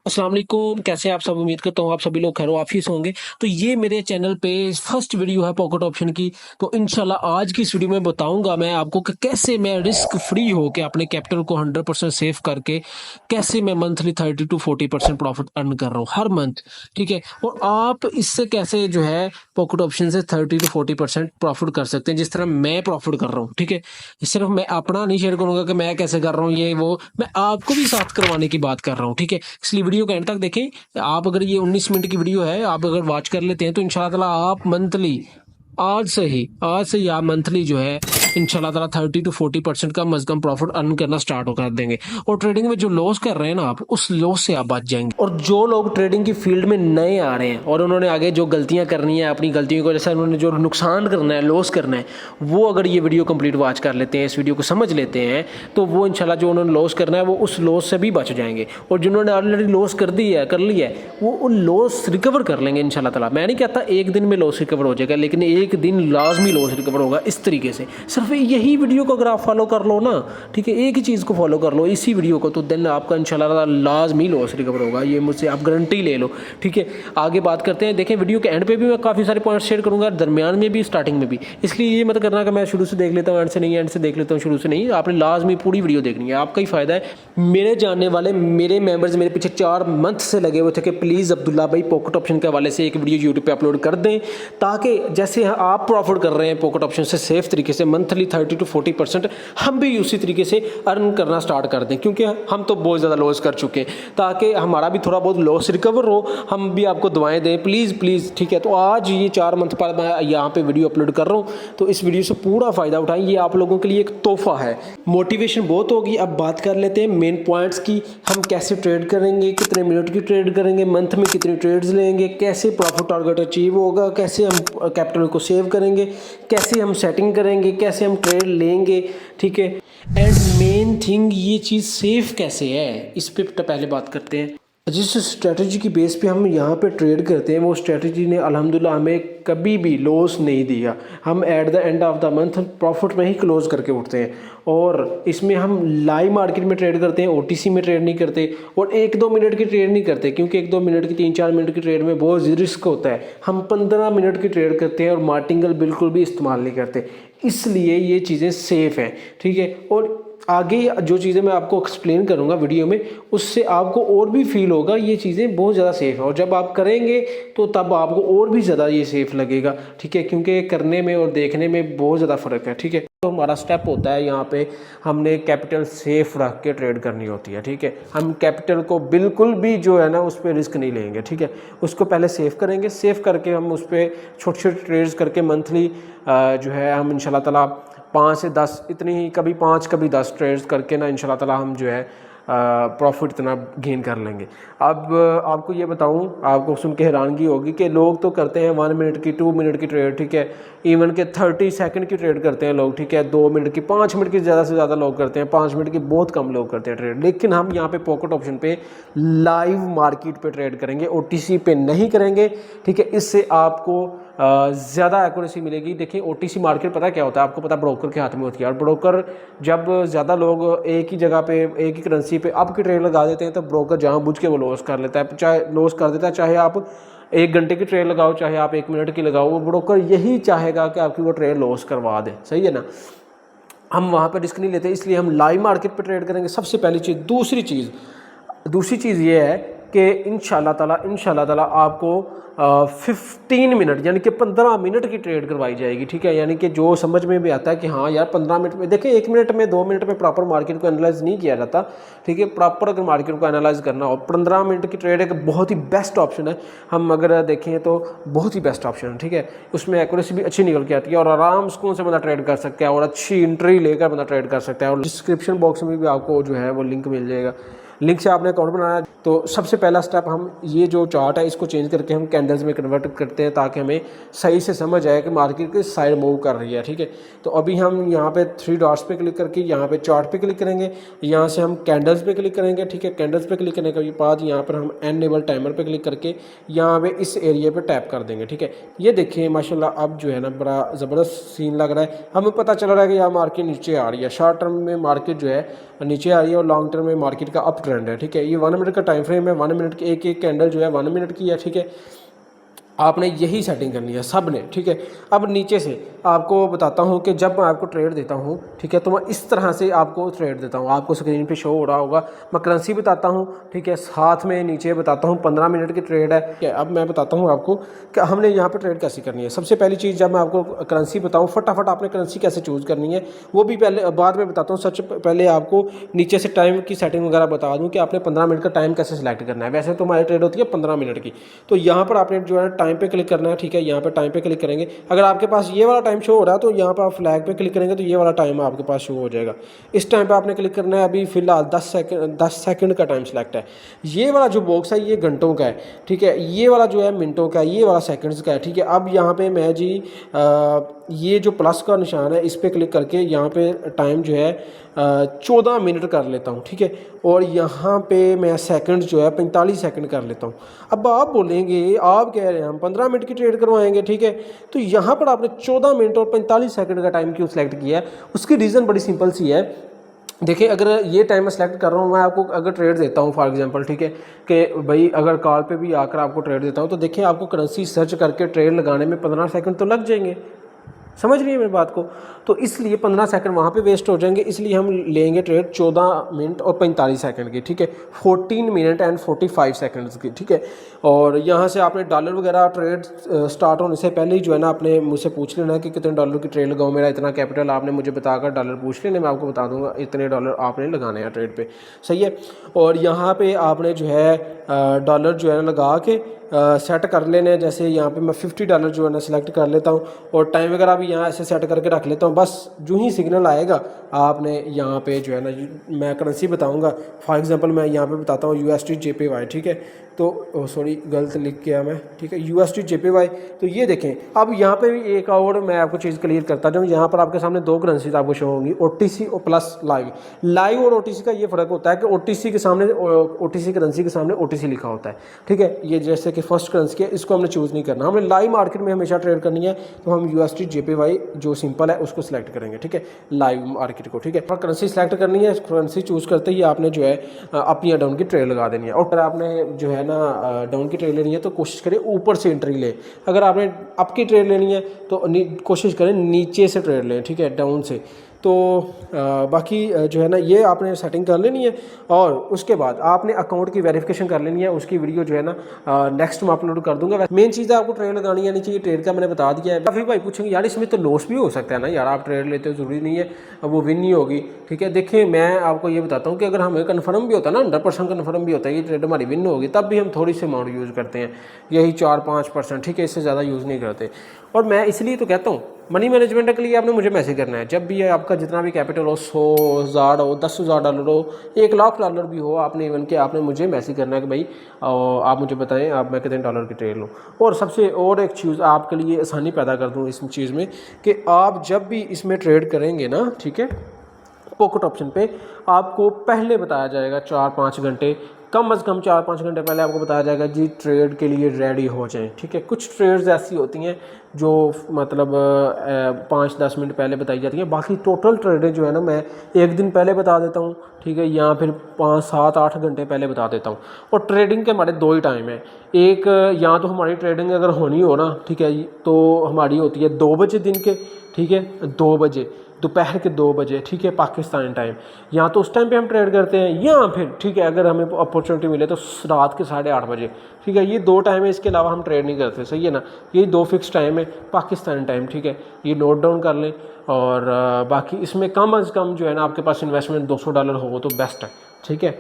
अस्सलाम वालेकुम, कैसे हैं आप सब। उम्मीद करता हूँ आप सभी लोग खैर आफियत से होंगे। तो ये मेरे चैनल पे फर्स्ट वीडियो है पॉकेट ऑप्शन की। तो इंशाल्लाह आज की इस वीडियो में बताऊंगा मैं आपको कि कैसे मैं रिस्क फ्री होकर अपने कैपिटल को 100% सेव करके कैसे मैं मंथली 30 to 40% प्रॉफिट अर्न कर रहा हूँ हर मंथ। ठीक है, और आप इससे कैसे जो है पॉकेट ऑप्शन से 30 to 40% प्रॉफिट कर सकते हैं जिस तरह मैं प्रॉफिट कर रहा हूँ। ठीक है, सिर्फ मैं अपना नहीं शेयर करूंगा कि मैं कैसे कर रहा हूँ ये वो, मैं आपको भी साथ करवाने की बात कर रहा हूँ। ठीक है, इसलिए वीडियो को एंड तक देखें। आप अगर ये 19 मिनट की वीडियो है, आप अगर वॉच कर लेते हैं तो इंशाल्लाह ताला आप मंथली आज से ही आप मंथली जो है इंशाल्लाह ताला 30 to 40% का मज कम प्रॉफिट अर्न करना स्टार्ट हो कर देंगे। और ट्रेडिंग में जो लॉस कर रहे हैं ना आप, उस लॉस से आप बच जाएंगे। और जो लोग ट्रेडिंग की फील्ड में नए आ रहे हैं और उन्होंने आगे जो गलतियां करनी है, अपनी गलतियों की वजह से उन्होंने जो नुकसान करना है, लॉस करना है, वो अगर ये वीडियो कंप्लीट वॉच कर लेते हैं, इस वीडियो को समझ लेते हैं, तो वो इंशाल्लाह जो उन्होंने लॉस करना है वो उस लॉस से भी बच जाएंगे। और जिन्होंने ऑलरेडी लॉस कर लिया है वो उन लॉस रिकवर कर लेंगे इंशाल्लाह ताला। मैं नहीं कहता एक दिन में लॉस रिकवर हो जाएगा, लेकिन एक दिन लाजमी लॉस रिकवर होगा इस तरीके से। सिर्फ यही वीडियो को अगर आप फॉलो कर लो ना, ठीक है, एक ही चीज़ को फॉलो कर लो, इसी वीडियो को, तो दिन आपका इंशाल्लाह लाजमी लॉस रिकवर होगा। ये मुझसे आप गारंटी ले लो। ठीक है, आगे बात करते हैं। देखें, वीडियो के एंड पे भी मैं काफ़ी सारे पॉइंट्स शेयर करूंगा, दरमियान में भी, स्टार्टिंग में भी। इसलिए ये मत करना कि मैं शुरू से देख लेता हूँ, एंड से नहीं, एंड से देख लेता हूँ, शुरू से नहीं। आपने लाजमी पूरी वीडियो देखनी है, आपका ही फायदा है। मेरे जानने वाले मेरे मेंबर्स मेरे पीछे 4 मंथ से लगे हुए थे कि प्लीज़ अब्दुल्ला भाई पॉकेट ऑप्शन के हवाले से एक वीडियो यूट्यूब पे अपलोड कर दें, ताकि जैसे आप प्रॉफिट कर रहे हैं पॉकेट ऑप्शन से सेफ तरीके से मंथली 30 to 40%, हम भी उसी तरीके से अर्न करना स्टार्ट कर दें। क्योंकि हम तो बहुत ज़्यादा लॉस कर चुके हैं, ताकि हमारा भी थोड़ा बहुत लॉस रिकवर हो, हम भी आपको दुआएं दें, प्लीज़ प्लीज़। ठीक है, तो आज ये 4 मंथ बाद मैं यहाँ पे वीडियो अपलोड कर रहा हूँ, तो इस वीडियो से पूरा फ़ायदा उठाएं। ये आप लोगों के लिए एक तोहफा है। मोटिवेशन बहुत होगी। अब बात कर लेते हैं मेन पॉइंट्स की। हम कैसे ट्रेड करेंगे, कितने मिनट की ट्रेड करेंगे, मंथ में कितनी ट्रेड्स लेंगे, कैसे प्रॉफिट टारगेट अचीव होगा, कैसे हम कैपिटल को सेव करेंगे, कैसे हम सेटिंग करेंगे, कैसे हम ट्रेड लेंगे। ठीक है, एंड मेन थिंग ये चीज़ सेफ कैसे है, इस पे पहले बात करते हैं। जिस स्ट्रेटजी की बेस पे हम यहाँ पे ट्रेड करते हैं, वो स्ट्रेटजी ने अल्हम्दुलिल्लाह हमें कभी भी लॉस नहीं दिया। हम at the end of the month profit में ही क्लोज करके उठते हैं। और इसमें हम लाइव मार्केट में ट्रेड करते हैं, ओटीसी में ट्रेड नहीं करते, और 1-2 मिनट की ट्रेड नहीं करते, क्योंकि 1-2 मिनट की, 3-4 मिनट की ट्रेड में बहुत रिस्क होता है। हम 15 मिनट की ट्रेड करते हैं और मार्टिंगल बिल्कुल भी इस्तेमाल नहीं करते, इसलिए ये चीज़ें सेफ़ हैं। ठीक है, और आगे जो चीज़ें मैं आपको एक्सप्लेन करूंगा वीडियो में, उससे आपको और भी फील होगा ये चीज़ें बहुत ज़्यादा सेफ़ है। और जब आप करेंगे तो तब आपको और भी ज़्यादा ये सेफ़ लगेगा। ठीक है, क्योंकि करने में और देखने में बहुत ज़्यादा फ़र्क है। ठीक है, तो हमारा स्टेप होता है यहाँ पे, हमने कैपिटल सेफ रख के ट्रेड करनी होती है। ठीक है, हम कैपिटल को बिल्कुल भी जो है ना उस पर रिस्क नहीं लेंगे। ठीक है, उसको पहले सेव करेंगे, सेव करके हम उस पर छोटे छोटे ट्रेड्स करके मंथली जो है हम इंशाल्लाह ताला 5 से 10, इतनी ही, कभी 5 कभी 10 ट्रेड्स करके ना इंशाल्लाह ताला हम जो है प्रॉफिट इतना गेन कर लेंगे। अब आपको ये बताऊं, आपको सुन के हैरानगी होगी कि लोग तो करते हैं 1 मिनट की, 2 मिनट की ट्रेड। ठीक है, इवन के 30 सेकंड की ट्रेड करते हैं लोग। ठीक है, 2 मिनट की, 5 मिनट की ज़्यादा से ज़्यादा लोग करते हैं, 5 मिनट की बहुत कम लोग करते हैं ट्रेड। लेकिन हम यहाँ पे पॉकेट ऑप्शन पे लाइव मार्केट पे ट्रेड करेंगे, ओटीसी पे नहीं करेंगे। ठीक है, इससे आपको ज़्यादा एक्यूरेसी मिलेगी। देखिए, ओटीसी मार्केट पता क्या होता है, आपको पता ब्रोकर के हाथ में होती है, और ब्रोकर जब ज़्यादा लोग एक ही जगह पे, एक ही करेंसी पे अप की ट्रेड लगा देते हैं, तो ब्रोकर जहाँ बुझ के वो लॉस कर लेता है, चाहे लॉस कर देता है, चाहे आप 1 घंटे की ट्रेड लगाओ, चाहे आप 1 मिनट की लगाओ, वो ब्रोकर यही चाहेगा कि आपकी वो ट्रेड लॉस करवा दे। सही है ना, हम वहाँ पर रिस्क नहीं लेते, इसलिए हम लाइव मार्केट पर ट्रेड करेंगे, सबसे पहली चीज़। दूसरी चीज़ ये है कि इंशाल्लाह ताला आपको 15 मिनट यानी कि 15 मिनट की ट्रेड करवाई जाएगी। ठीक है, यानी कि जो समझ में भी आता है कि हाँ यार 15 मिनट में, देखिए 1 मिनट में, 2 मिनट में प्रॉपर मार्केट को एनालाइज नहीं किया जाता। ठीक है, प्रॉपर अगर मार्केट को एनालाइज करना हो, 15 मिनट की ट्रेड एक बहुत ही बेस्ट ऑप्शन है। हम अगर देखें तो बहुत ही बेस्ट ऑप्शन है। ठीक है, उसमें एक्यूरेसी भी अच्छी निकल के आती है, और आराम सुकून से बंदा ट्रेड कर सकता है, और अच्छी एंट्री लेकर बंदा ट्रेड कर सकता है। और डिस्क्रिप्शन बॉक्स में भी आपको जो है वो लिंक मिल जाएगा, लिंक से आपने अकाउंट बनाना। तो सबसे पहला स्टेप, हम ये जो चार्ट है इसको चेंज करके हम कैंडल्स में कन्वर्ट करते हैं, ताकि हमें सही से समझ आए कि मार्केट किस साइड मूव कर रही है। ठीक है, तो अभी हम यहाँ पे 3 डॉट्स पे क्लिक करके यहाँ पे चार्ट पे क्लिक करेंगे, यहाँ से हम कैंडल्स पे क्लिक करेंगे। ठीक है, कैंडल्स पे क्लिक करने के बाद यहाँ पर हम एनेबल टाइमर पे क्लिक करके यहाँ पे इस एरिया पे टैप कर देंगे। ठीक है, ये देखिए माशाल्लाह अब जो है ना बड़ा ज़बरदस्त सीन लग रहा है। हमें पता चल रहा है कि यहाँ मार्केट नीचे आ रही है, शॉर्ट टर्म में मार्केट जो है नीचे आ रही है, और लॉन्ग टर्म में मार्केट का अप ट्रेंड है, ठीक है। ये 1 मिनट का टाइम फ्रेम है, 1 मिनट की एक कैंडल जो है 1 मिनट की है, ठीक है। आपने यही सेटिंग करनी है सब ने, ठीक है। अब नीचे से आपको बताता हूँ कि जब मैं आपको ट्रेड देता हूँ, ठीक है, तो मैं इस तरह से आपको ट्रेड देता हूँ। आपको स्क्रीन पे शो हो रहा होगा, मैं करेंसी बताता हूँ, ठीक है, साथ में नीचे बताता हूँ 15 मिनट की ट्रेड है, ठीक है। अब मैं बताता हूँ आपको कि हमने यहाँ पे ट्रेड कैसे करनी है। सबसे पहली चीज़, जब मैं आपको करेंसी बताऊँ, फटाफट आपने करेंसी कैसे चूज़ करनी है वो भी पहले बाद में बताता हूँ। सबसे पहले आपको नीचे से टाइम की सेटिंग वगैरह बता दूँ कि आपने 15 मिनट का टाइम कैसे सिलेक्ट करना है। वैसे तो हमारी ट्रेड होती है 15 मिनट की, तो यहाँ पर आपने जो है टाइम पे क्लिक करना है, ठीक है। यहाँ पे टाइम पे क्लिक करेंगे, अगर आपके पास ये वाला टाइम शो हो रहा है तो यहाँ पर आप फ्लैग पे क्लिक करेंगे तो ये वाला टाइम आपके पास शो हो जाएगा। इस टाइम पे आपने क्लिक करना है। अभी फिलहाल 10 सेकंड का टाइम सेलेक्ट है। ये वाला जो बॉक्स है ये घंटों का है, ठीक है। ये वाला जो है मिनटों का है, ये वाला सेकंड्स का है, ठीक है। अब यहाँ पे मैं जी ये जो प्लस का निशान है इस पर क्लिक करके यहाँ पे टाइम जो है 14 मिनट कर लेता हूँ, ठीक है। और यहाँ पे मैं सेकंड जो है 45 सेकंड कर लेता हूँ। अब आप बोलेंगे, आप कह रहे हैं हम 15 मिनट की ट्रेड करवाएंगे, ठीक है, तो यहाँ पर आपने 14 मिनट और 45 सेकंड का टाइम क्यों सिलेक्ट किया है? उसकी रीज़न बड़ी सिंपल सी है। देखिए, अगर ये टाइम मैं सेलेक्ट कर रहा हूँ, मैं आपको अगर ट्रेड देता हूँ फॉर एग्जांपल, ठीक है, कि भाई अगर कॉल पे भी आकर आपको ट्रेड देता हूँ तो देखिए आपको करेंसी सर्च करके ट्रेड लगाने में 15 सेकंड तो लग जाएंगे। समझ रही है मेरी बात को? तो इसलिए 15 सेकंड वहाँ पे वेस्ट हो जाएंगे, इसलिए हम लेंगे ट्रेड 14 मिनट और 45 सेकंड की, ठीक है, 14 मिनट एंड 45 सेकंड्स की, ठीक है। और यहाँ से आपने डॉलर वगैरह ट्रेड स्टार्ट होने से पहले ही जो है ना आपने मुझसे पूछ लेना है कि कितने डॉलर की ट्रेड लगाऊँ। मेरा इतना कैपिटल आपने मुझे बताकर डॉलर पूछ लेना, मैं आपको बता दूंगा इतने डॉलर आपने लगाने हैं ट्रेड पे, सही है। और यहाँ पे आपने जो है डॉलर जो है ना लगा के सेट कर लेने हैं। जैसे यहाँ पे मैं $50 जो है ना सिलेक्ट कर लेता हूँ और टाइम वगैरह भी यहाँ ऐसे सेट करके रख लेता हूँ। बस जो ही सिग्नल आएगा आपने यहाँ पे जो है ना, मैं करेंसी बताऊँगा, फॉर एग्जांपल मैं यहाँ पे बताता हूँ USD JPY, ठीक है। तो सॉरी गलत लिख किया मैं, ठीक है, USD JPY। तो ये देखें, अब यहाँ पे भी एक और मैं आपको चीज़ क्लियर करता जाऊँ। यहाँ पर आपके सामने दो करेंसीज आपको शो होंगी, OTC और प्लस लाइव और OTC का ये फ़र्क होता है कि OTC के सामने OTC करेंसी के सामने OTC लिखा होता है, ठीक है। ये जैसे कि फर्स्ट करेंसी है, इसको हमने चूज़ नहीं करना, हमने लाइव मार्केट में हमेशा ट्रेड करनी है, तो हम USD JPY जो सिंपल है उसको सिलेक्ट करेंगे, ठीक है, लाइव मार्केट को, ठीक है। और करेंसी सिलेक्ट करनी है, करेंसी चूज़ करते ही आपने जो है अप या डाउन की ट्रेड लगा देनी है। और अगर आपने जो है ना डाउन की ट्रेड लेनी है तो कोशिश करें ऊपर से एंट्री ले। अगर आपने अप की ट्रेड लेनी है तो कोशिश करें नीचे से ट्रेड लें, ठीक है, डाउन से। तो बाकी जो है ना ये आपने सेटिंग कर लेनी है और उसके बाद आपने अकाउंट की वेरिफिकेशन कर लेनी है। उसकी वीडियो जो है ना नेक्स्ट मैं अपलोड कर दूंगा। मेन चीज़ है आपको ट्रेड लगानी है, नहीं चाहिए ट्रेड का मैंने बता दिया है। काफ़ी भाई पूछेंगे यार इसमें तो लॉस भी हो सकता है ना यार, आप ट्रेड लेते हो ज़रूरी नहीं है वो विन नहीं होगी, ठीक है। देखिए मैं आपको ये बताता हूँ कि अगर हमें कन्फर्म भी होता है ना, 100% कन्फर्म भी होता है कि ट्रेड हमारी विन होगी, तब भी हम थोड़ी सी अमाउंट यूज़ करते हैं, यही 4-5%, ठीक है, इससे ज़्यादा यूज़ नहीं करते। और मैं इसलिए तो कहता हूँ मनी मैनेजमेंट के लिए आपने मुझे मैसेज करना है। जब भी आपका जितना भी कैपिटल हो, 100,000 हो, $10,000 हो, $1,00,000 भी हो, आपने इवन के आपने मुझे मैसेज करना है कि भाई आप मुझे बताएं आप मैं कितने डॉलर की ट्रेड लूँ। और सबसे और एक चीज़ आपके लिए आसानी पैदा कर दूँ इस चीज़ में कि आप जब भी इसमें ट्रेड करेंगे ना, ठीक है, पॉकेट ऑप्शन पे आपको पहले बताया जाएगा 4-5 घंटे, कम से कम 4-5 घंटे पहले आपको बताया जाएगा जी ट्रेड के लिए रेडी हो जाएं, ठीक है। कुछ ट्रेड्स ऐसी होती हैं जो मतलब 5-10 मिनट पहले बताई जाती हैं, बाकी टोटल ट्रेडें जो है ना मैं एक दिन पहले बता देता हूँ, ठीक है, या फिर 5-7-8 घंटे पहले बता देता हूँ। और ट्रेडिंग के हमारे दो ही टाइम है, एक या तो हमारी ट्रेडिंग अगर होनी हो ना, ठीक है, तो हमारी होती है 2 बजे दिन के, ठीक है, 2 बजे दोपहर के 2 बजे, ठीक है, पाकिस्तान टाइम, या तो उस टाइम पे हम ट्रेड करते हैं, या फिर ठीक है अगर हमें अपॉर्चुनिटी मिले तो रात के 8:30 बजे, ठीक है। ये 2 टाइम है, इसके अलावा हम ट्रेड नहीं करते, सही है ना। यही 2 फिक्स टाइम है, पाकिस्तान टाइम, ठीक है, ये नोट डाउन कर लें। और बाकी इसमें कम अज़ कम जो है ना आपके पास इन्वेस्टमेंट $200 हो तो बेस्ट है, ठीक है,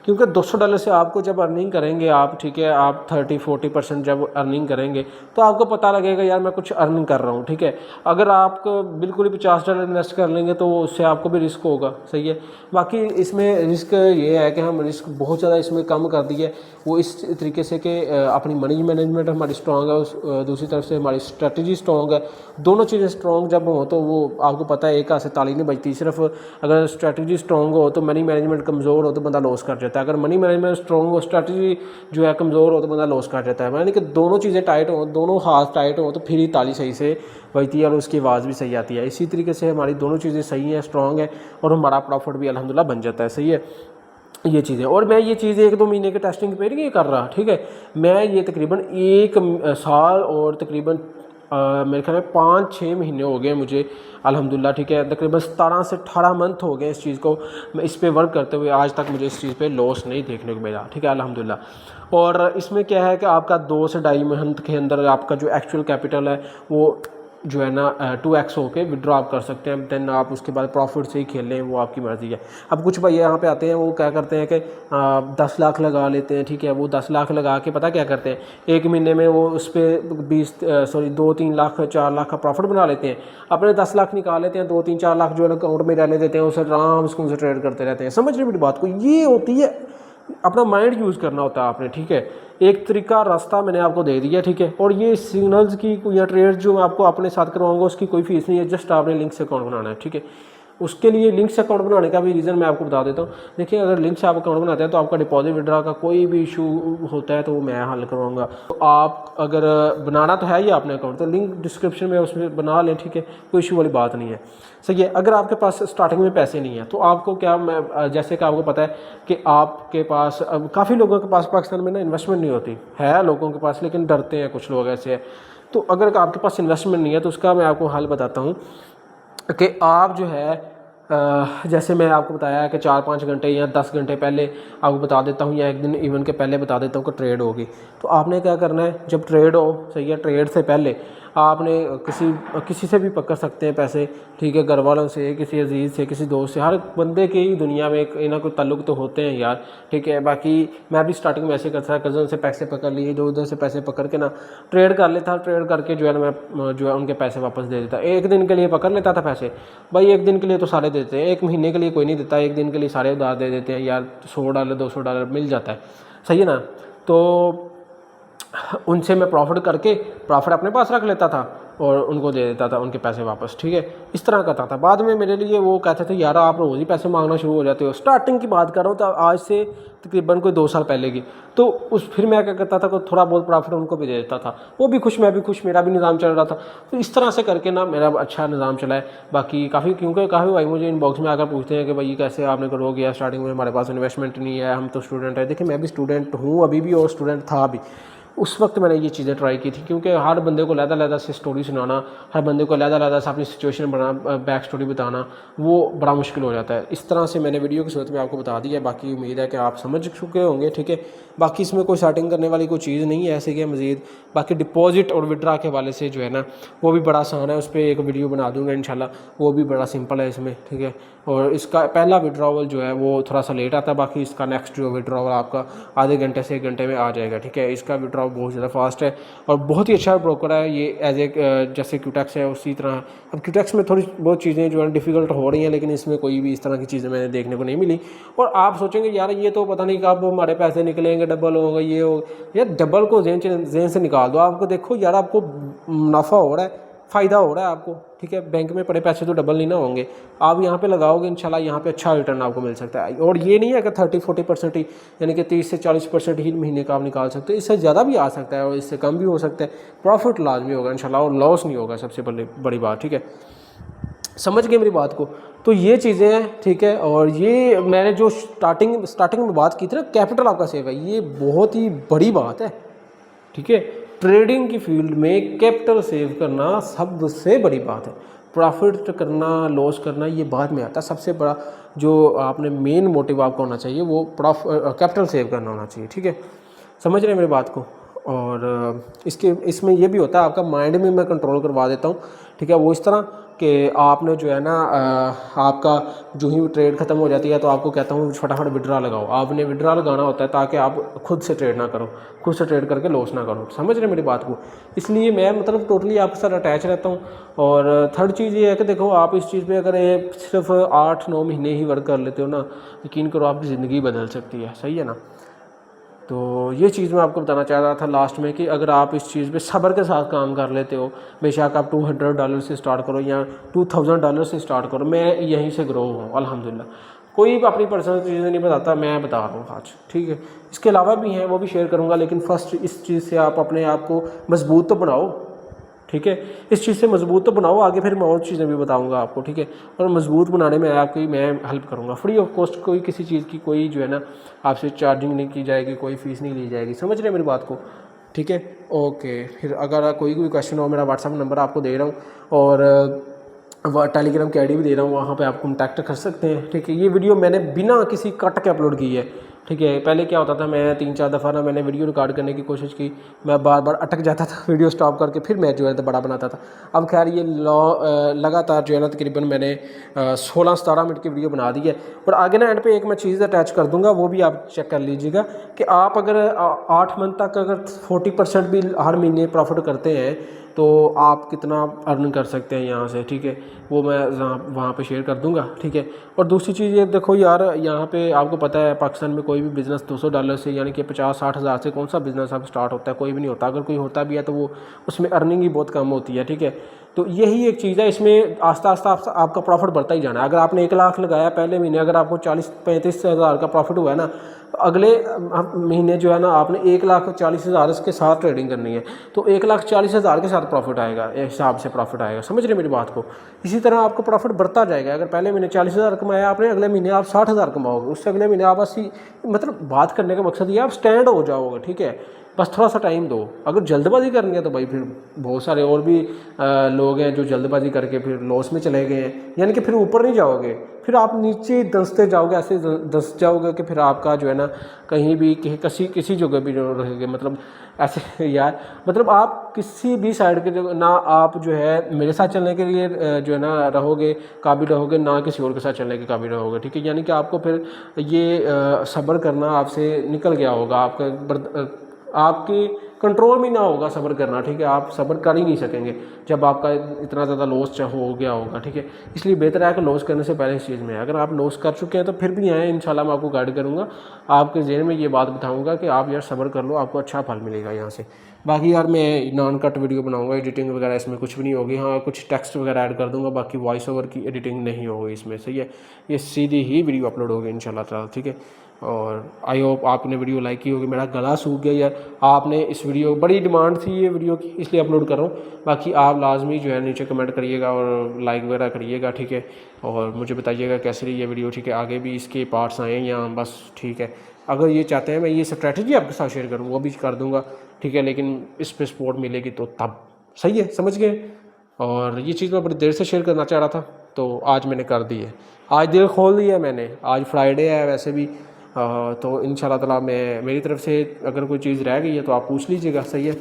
क्योंकि $200 से आपको जब अर्निंग करेंगे आप, ठीक है, आप 30-40% जब अर्निंग करेंगे तो आपको पता लगेगा यार मैं कुछ अर्निंग कर रहा हूँ, ठीक है। अगर आप बिल्कुल ही $50 इन्वेस्ट कर लेंगे तो उससे आपको भी रिस्क होगा, सही है। बाकी इसमें रिस्क ये है कि हम रिस्क बहुत ज़्यादा इसमें कम कर दिए, वो इस तरीके से कि अपनी मनी मैनेजमेंट हमारी स्ट्रॉन्ग है, उस दूसरी तरफ से हमारी स्ट्रेटजी स्ट्रॉन्ग है। दोनों चीज़ें स्ट्रॉन्ग जब हो तो वो आपको पता है एक हाथ से ताली नहीं बजती। सिर्फ अगर स्ट्रेटजी स्ट्रॉन्ग हो तो मनी मैनेजमेंट कमज़ोर हो तो बंदा लॉस कर जाता है, अगर मनी मैनेजमेंट स्ट्रॉन्ग हो स्ट्रेटजी जो है कमज़ोर हो तो बंदा लॉस कर जाता है। यानी कि दोनों चीज़ें टाइट हो, दोनों हाथ टाइट हो तो फिर ही ताली सही से बजती है और उसकी आवाज़ भी सही आती है। इसी तरीके से हमारी दोनों चीज़ें सही हैं, स्ट्रॉन्ग है, और हमारा प्रॉफिट भी अल्हम्दुलिल्लाह बन जाता है, सही है। ये चीज़ें। और मैं ये चीज़ 1-2 महीने के टेस्टिंग पे नहीं कर रहा, ठीक है। मैं ये तकरीबन 1 साल और तकरीबन मेरे ख्याल में 5-6 महीने हो गए मुझे अल्हम्दुलिल्लाह, ठीक है। तकरीबन 17 से 18 मंथ हो गए इस चीज़ को मैं इस पे वर्क करते हुए, आज तक मुझे इस चीज़ पे लॉस नहीं देखने को मिला, ठीक है अल्हम्दुलिल्लाह। और इसमें क्या है कि आपका 2 से ढाई मंथ के अंदर आपका जो एक्चुअल कैपिटल है वो जो है ना 2x होके विड्रॉ आप कर सकते हैं। देन आप उसके बाद प्रॉफिट से ही खेल लें, वो आपकी मर्ज़ी है। अब कुछ भाई यहाँ पे आते हैं, वो क्या करते हैं कि 10 लाख लगा लेते हैं, ठीक है। वो 10 लाख लगा के पता क्या करते हैं, 1 महीने में वो उस पर 2-3 लाख 4 लाख का प्रॉफिट बना लेते हैं। अपने 10 लाख निकाल लेते हैं, 2-3-4 लाख जो है अकाउंट में रहने देते हैं, उसे आराम से ट्रेड करते रहते हैं। समझ रहे मेरी बात को? ये होती है, अपना माइंड यूज़ करना होता है आपने, ठीक है। एक तरीका रास्ता मैंने आपको दे दिया, ठीक है। और ये सिग्नल्स की या ट्रेड जो मैं आपको अपने साथ करवाऊंगा उसकी कोई फीस नहीं है, जस्ट आपने लिंक से अकाउंट बनाना है, ठीक है। उसके लिए लिंक से अकाउंट बनाने का भी रीज़न मैं आपको बता देता हूँ। देखिए, अगर लिंक से आप अकाउंट बनाते हैं तो आपका डिपॉजिट विड्रॉ का कोई भी इशू होता है तो वो मैं हल करवाऊंगा। तो आप अगर बनाना तो है ही आपने अकाउंट, तो लिंक डिस्क्रिप्शन में उसमें बना लें, ठीक है। कोई इशू वाली बात नहीं है, सही है। अगर आपके पास स्टार्टिंग में पैसे नहीं है तो आपको क्या, मैं जैसे कि आपको पता है कि आपके पास, अब काफ़ी लोगों के पास पाकिस्तान में ना इन्वेस्टमेंट नहीं होती है लोगों के पास, लेकिन डरते हैं कुछ लोग ऐसे हैं। तो अगर आपके पास इन्वेस्टमेंट नहीं है तो उसका मैं आपको हल बताता हूँ कि आप जो है जैसे मैं आपको बताया कि 4-5 घंटे या 10 घंटे पहले आपको बता देता हूँ, या एक दिन इवेंट के पहले बता देता हूँ कि ट्रेड होगी। तो आपने क्या करना है, जब ट्रेड हो, सही है, ट्रेड से पहले आपने किसी से भी पकड़ सकते हैं पैसे, ठीक है। घर वालों से, किसी अजीज़ से, किसी दोस्त से, हर बंदे के ही दुनिया में एक ना कोई ताल्लुक तो होते हैं यार, ठीक है। बाकी मैं भी स्टार्टिंग में ऐसे करता था, कज़न से पैसे पकड़ लिए, इधर उधर से पैसे पकड़ के ना ट्रेड कर लेता, ट्रेड करके जो है ना मैं जो है उनके पैसे वापस दे देता। एक दिन के लिए पकड़ लेता था पैसे, भाई एक दिन के लिए तो सारे देते हैं, 1 महीने के लिए कोई नहीं देता, एक दिन के लिए सारे उधार दे देते हैं यार। $100 $200 मिल जाता है, सही है ना। तो उनसे मैं प्रॉफिट अपने पास रख लेता था और उनको दे देता था उनके पैसे वापस, ठीक है। इस तरह करता था। बाद में मेरे लिए वो कहते थे यार आप रोज़ ही पैसे मांगना शुरू हो जाते हो। स्टार्टिंग की बात कर रहा हूँ, तो आज से तकरीबन कोई 2 साल पहले की। तो फिर मैं क्या करता था, थोड़ा बहुत प्रॉफिट उनको भी दे देता था, वो भी खुश, मैं भी खुश, मेरा भी निज़ाम चल रहा था। तो इस तरह से करके ना मेरा अच्छा निज़ाम चला है। बाकी क्योंकि काफ़ी भाई मुझे इनबॉक्स में आकर पूछते हैं कि भाई कैसे आपने करोगे, या स्टार्टिंग में हमारे पास इन्वेस्टमेंट नहीं है, हम तो स्टूडेंट है। देखिए, मैं भी स्टूडेंट हूँ अभी भी, और स्टूडेंट था भी। उस वक्त मैंने ये चीज़ें ट्राई की थी, क्योंकि हर बंदे को अलग-अलग से स्टोरी सुनाना, हर बंदे को अलग-अलग से अपनी सिचुएशन बैक स्टोरी बताना, वो बड़ा मुश्किल हो जाता है। इस तरह से मैंने वीडियो की सूरत में आपको बता दिया है। बाकी उम्मीद है कि आप समझ चुके होंगे, ठीक है। बाकी इसमें कोई स्टार्टिंग करने वाली कोई चीज़ नहीं है ऐसे कि मज़ीद। बाकी डिपॉजिट और विड्रा के हवाले से जो है ना वो भी बड़ा आसान है, उस पर एक वीडियो बना दूँगा इंशाल्लाह, वो भी बड़ा सिंपल है इसमें, ठीक है। और इसका पहला विड्रॉवल जो है वो थोड़ा सा लेट आता है, बाकी इसका नेक्स्ट जो विड्रॉवल आपका आधे घंटे से 1 घंटे में आ जाएगा, ठीक है। इसका विड्रॉ बहुत ज़्यादा फास्ट है और बहुत ही अच्छा ब्रोकर है ये, एज ए जैसे क्यूटेक्स है उसी तरह। अब क्यूटेक्स में थोड़ी बहुत चीज़ें जो है डिफ़िकल्ट हो रही हैं, लेकिन इसमें कोई भी इस तरह की चीज़ें मैंने देखने को नहीं मिली। और आप सोचेंगे यार ये तो पता नहीं कब हमारे पैसे निकलेंगे, डबल होगा, ये हो। यार डबल को जेन से निकाल दो, आपको देखो यार आपको मुनाफा हो रहा है, फ़ायदा हो रहा है आपको, ठीक है। बैंक में पड़े पैसे तो डबल नहीं ना होंगे, आप यहाँ पे लगाओगे इंशाल्लाह यहाँ पे अच्छा रिटर्न आपको मिल सकता है। और ये नहीं है कि 30-40% ही, यानी कि 30 से 40% ही महीने का आप निकाल सकते हो, इससे ज़्यादा भी आ सकता है और इससे कम भी हो सकता है। प्रॉफिट लाजमी होगा इंशाल्लाह, और लॉस नहीं होगा, सबसे बड़ी बात, ठीक है। समझ गए मेरी बात को? तो ये चीज़ें हैं, ठीक है। और ये मैंने जो स्टार्टिंग में बात की थी ना, कैपिटल आपका सेव है, ये बहुत ही बड़ी बात है, ठीक है। ट्रेडिंग की फील्ड में कैपिटल सेव करना सबसे बड़ी बात है। प्रॉफिट करना, लॉस करना, ये बाद में आता है। सबसे बड़ा जो आपने मेन मोटिव आपका होना चाहिए वो कैपिटल सेव करना होना चाहिए, ठीक है। समझ रहे हैं मेरी बात को? और इसमें ये भी होता है, आपका माइंड में मैं कंट्रोल करवा देता हूँ, ठीक है। वो इस तरह कि आपने जो है ना आपका जो ही ट्रेड ख़त्म हो जाती है तो आपको कहता हूँ फटाफट विड्रा लगाओ। आपने विड्रा लगाना होता है ताकि आप खुद से ट्रेड ना करो, खुद से ट्रेड करके लॉस ना करो। समझ रहे मेरी बात को? इसलिए मैं मतलब टोटली आपके साथ अटैच रहता हूँ। और थर्ड चीज़ ये है कि देखो, आप इस चीज़ पे अगर सिर्फ 8-9 महीने ही वर्क कर लेते हो ना, यकीन करो आपकी ज़िंदगी बदल सकती है, सही है ना। तो ये चीज़ मैं आपको बताना चाह रहा था लास्ट में कि अगर आप इस चीज़ पे सब्र के साथ काम कर लेते हो, बेशक आप $200 से स्टार्ट करो या $2000 से स्टार्ट करो, मैं यहीं से ग्रो हूँ अल्हम्दुलिल्लाह। कोई भी अपनी पर्सनल चीज़ें नहीं बताता, मैं बता रहा हूँ आज, ठीक है। इसके अलावा भी हैं, वो भी शेयर करूँगा, लेकिन फर्स्ट इस चीज़ से आप अपने आप को मजबूत तो बनाओ, ठीक ठीक है। इस चीज़ से मजबूत तो बनाओ, आगे फिर मैं और चीज़ें भी बताऊंगा आपको, ठीक है। और मजबूत बनाने में आपकी मैं हेल्प करूंगा, फ्री ऑफ कॉस्ट। कोई किसी चीज़ की कोई जो है ना आपसे चार्जिंग नहीं की जाएगी, कोई फ़ीस नहीं ली जाएगी, समझ रहे हैं मेरी बात को, ठीक है। ओके, फिर अगर कोई भी क्वेश्चन हो, मेरा व्हाट्सअप नंबर आपको दे रहा हूँ और टेलीग्राम की आईडी भी दे रहा हूँ, वहाँ पे आप कॉन्टैक्ट कर सकते हैं, ठीक है। ये वीडियो मैंने बिना किसी कट के अपलोड की है, ठीक है। पहले क्या होता था, मैं 3-4 दफ़ा ना मैंने वीडियो रिकॉर्ड करने की कोशिश की, मैं बार बार अटक जाता था, वीडियो स्टॉप करके फिर मैं जो है तो बड़ा बनाता था। अब खैर ये लगातार जो है ना तकरीबन मैंने 16-17 मिनट की वीडियो बना दी है। और आगे ना एंड पे एक मैं चीज़ अटैच कर दूंगा, वो भी आप चेक कर लीजिएगा कि आप अगर 8 मंथ तक अगर 40% भी हर महीने प्रॉफिट करते हैं तो आप कितना अर्न कर सकते हैं यहाँ से, ठीक है। वो मैं वहाँ पे शेयर कर दूंगा, ठीक है। और दूसरी चीज़ ये देखो यार, यहाँ पे आपको पता है पाकिस्तान में कोई भी बिज़नेस $200 से यानी कि 50-60 हज़ार से कौन सा बिज़नेस अब स्टार्ट होता है, कोई भी नहीं होता। अगर कोई होता भी है तो वो उसमें अर्निंग ही बहुत कम होती है, ठीक है। तो यही एक चीज़ है, इसमें आस्ता आस्ता आपका प्रॉफिट बढ़ता ही जाना है। अगर आपने 1 लाख लगाया पहले महीने, अगर आपको 40-35 हज़ार का प्रॉफिट हुआ है ना, तो अगले महीने जो है ना आपने 1,40,000 के साथ ट्रेडिंग करनी है, तो 1,40,000 के साथ प्रॉफिट आएगा, एक हिसाब से प्रॉफिट आएगा, समझ रहे मेरी बात को। इसी तरह आपको प्रॉफिट बढ़ता जाएगा। अगर पहले महीने 40,000 कमाया आपने, अगले महीने आप 60,000 कमाओगे, उससे अगले महीने आप 80। मतलब बात करने का मकसद ये आप स्टैंड हो जाओगे, ठीक है। बस थोड़ा सा टाइम दो। अगर जल्दबाजी करनी है तो भाई फिर बहुत सारे और भी लोग हैं जो जल्दबाजी करके फिर लॉस में चले गए हैं, यानी कि फिर ऊपर नहीं जाओगे, फिर आप नीचे धंसते जाओगे, ऐसे धंस जाओगे कि फिर आपका जो है ना कहीं भी किसी जगह भी रहेंगे, मतलब ऐसे यार, मतलब आप किसी भी साइड के ना आप जो है मेरे साथ चलने के लिए जो है ना रहोगे काबिल रहोगे, ना किसी और के साथ चलने के काबिल रहोगे, ठीक है। यानी कि आपको फिर ये सब्र करना आपसे निकल गया होगा, आपके कंट्रोल में ना होगा सब्र करना, ठीक है। आप सब्र कर ही नहीं सकेंगे जब आपका इतना ज़्यादा लॉस हो गया होगा, ठीक है। इसलिए बेहतर है कि लॉस करने से पहले इस चीज़ में, अगर आप लॉस कर चुके हैं तो फिर भी आए, इंशाल्लाह मैं आपको गाइड करूँगा, आपके ज़हन में ये बात बताऊँगा कि आप यार सब्र कर लो, आपको अच्छा फल मिलेगा यहाँ से। बाकी यार मैं नॉन कट वीडियो बनाऊँगा, एडिटिंग वगैरह इसमें कुछ भी नहीं होगी। हाँ, कुछ टेक्स्ट वगैरह ऐड कर दूँगा, बाकी वॉइस ओवर की एडिटिंग नहीं होगी इसमें, सही है। ये सीधी ही वीडियो अपलोड होगी इंशाल्लाह ताला, ठीक है। और आई होप आपने वीडियो लाइक की होगी। मेरा गला सूख गया यार, आपने इस वीडियो बड़ी डिमांड थी ये वीडियो की, इसलिए अपलोड कर रहा हूँ। बाकी आप लाजमी जो है नीचे कमेंट करिएगा और लाइक वगैरह करिएगा, ठीक है। और मुझे बताइएगा कैसी रही ये वीडियो, ठीक है। आगे भी इसके पार्ट्स आए या बस, ठीक है। अगर ये चाहते हैं मैं ये स्ट्रैटेजी आपके साथ शेयर करूँ, वो भी कर दूँगा, ठीक है। लेकिन इस पर सपोर्ट मिलेगी तो तब, सही है, समझ गए। और ये चीज़ मैं बड़ी देर से शेयर करना चाह रहा था, तो आज मैंने कर दी है, आज दिल खोल दिया मैंने। आज फ्राइडे है वैसे भी, तो इंशाल्लाह ताला मैं मेरी तरफ से अगर कोई चीज़ रह गई है तो आप पूछ लीजिएगा, सही है,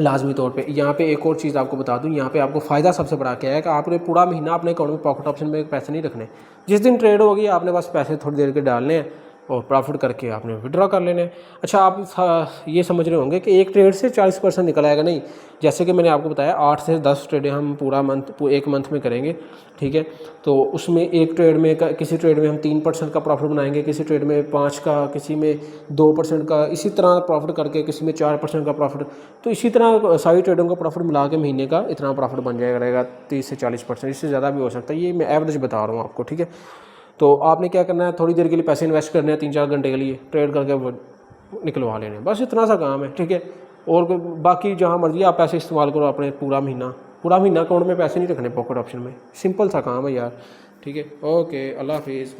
लाजमी तौर पे। यहाँ पे एक और चीज़ आपको बता दूँ, यहाँ पे आपको फ़ायदा सबसे बड़ा क्या है कि आपने पूरा महीना अपने अकाउंट में पॉकेट ऑप्शन में पैसे नहीं रखने। जिस दिन ट्रेड होगी आपने बस पैसे थोड़ी देर के डालने हैं और प्रॉफिट करके आपने विड्रॉ कर लेने हैं। अच्छा, आप ये समझ रहे होंगे कि एक ट्रेड से 40% निकल आएगा, नहीं। जैसे कि मैंने आपको बताया 8 से 10 ट्रेडें हम पूरा एक मंथ में करेंगे, ठीक है। तो उसमें एक ट्रेड में किसी ट्रेड में हम 3% का प्रॉफिट बनाएंगे, किसी ट्रेड में 5 का, किसी में 2% का, इसी तरह प्रॉफिट करके किसी में 4% का प्रॉफिट। तो इसी तरह सारी ट्रेडों का प्रॉफिट मिला के महीने का इतना प्रॉफिट बन जाएगा, रहेगा 30 से 40%, इससे ज़्यादा भी हो सकता है। ये मैं एवरेज बता रहा हूँ आपको, ठीक है। तो आपने क्या करना है, थोड़ी देर के लिए पैसे इन्वेस्ट करने हैं, 3-4 घंटे के लिए ट्रेड करके वो निकलवा लेने, बस इतना सा काम है, ठीक है। और बाकी जहाँ मर्जी आप पैसे इस्तेमाल करो अपने, पूरा महीना अकाउंट में पैसे नहीं रखने पॉकेट ऑप्शन में, सिंपल सा काम है यार, ठीक है। ओके, अल्लाह हाफिज़।